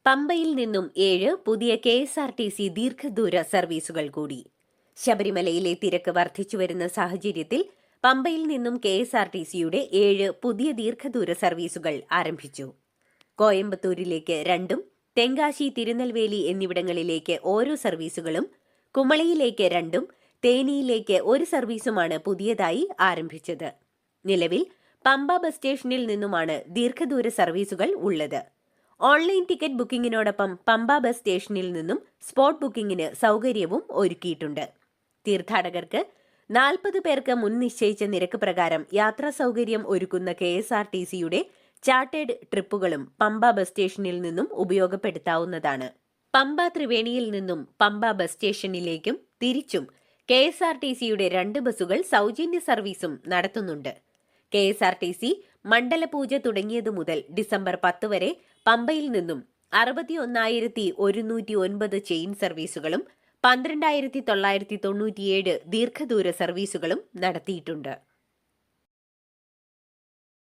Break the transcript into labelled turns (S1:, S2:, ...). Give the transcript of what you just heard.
S1: പമ്പയിൽ നിന്നും 7 പുതിയ KSRTC ദീർഘദൂര സർവീസുകൾ കൂടി. ശബരിമലയിലെ തിരക്ക് വർദ്ധിച്ചുവരുന്ന സാഹചര്യത്തിൽ പമ്പയിൽ നിന്നും KSRTCയുടെ 7 പുതിയ ദീർഘദൂര സർവീസുകൾ ആരംഭിച്ചു. കോയമ്പത്തൂരിലേക്ക് 2, തെങ്കാശി, തിരുനെൽവേലി എന്നിവിടങ്ങളിലേക്ക് ഓരോ സർവീസുകളും, കുമളിയിലേക്ക് 2, തേനിയിലേക്ക് 1 സർവീസുമാണ് പുതിയതായി ആരംഭിച്ചത്. നിലവിൽ പമ്പ ബസ് സ്റ്റേഷനിൽ നിന്നുമാണ് ദീർഘദൂര സർവീസുകൾ ഉള്ളത്. ഓൺലൈൻ ടിക്കറ്റ് ബുക്കിംഗിനോടൊപ്പം പമ്പ ബസ് സ്റ്റേഷനിൽ നിന്നും സ്പോട്ട് ബുക്കിംഗിന് സൗകര്യവും ഒരുക്കിയിട്ടുണ്ട്. തീർത്ഥാടകർക്ക് 40 പേർക്ക് മുൻ നിശ്ചയിച്ച നിരക്ക് പ്രകാരം യാത്രാ സൗകര്യം ഒരുക്കുന്ന KSRTCയുടെ ചാർട്ടേഡ് ട്രിപ്പുകളും പമ്പ ബസ് സ്റ്റേഷനിൽ നിന്നും ഉപയോഗപ്പെടുത്താവുന്നതാണ്. പമ്പ ത്രിവേണിയിൽ നിന്നും പമ്പ ബസ് സ്റ്റേഷനിലേക്കും തിരിച്ചും KSRTCയുടെ 2 ബസ്സുകൾ സൗജന്യ സർവീസും നടത്തുന്നുണ്ട്. KSRTC മണ്ഡലപൂജ തുടങ്ങിയതു മുതൽ ഡിസംബർ 10 വരെ പമ്പയിൽ നിന്നും 61,109 ചെയിൻ സർവീസുകളും 12,997 ദീർഘദൂര സർവീസുകളും നടത്തിയിട്ടുണ്ട്.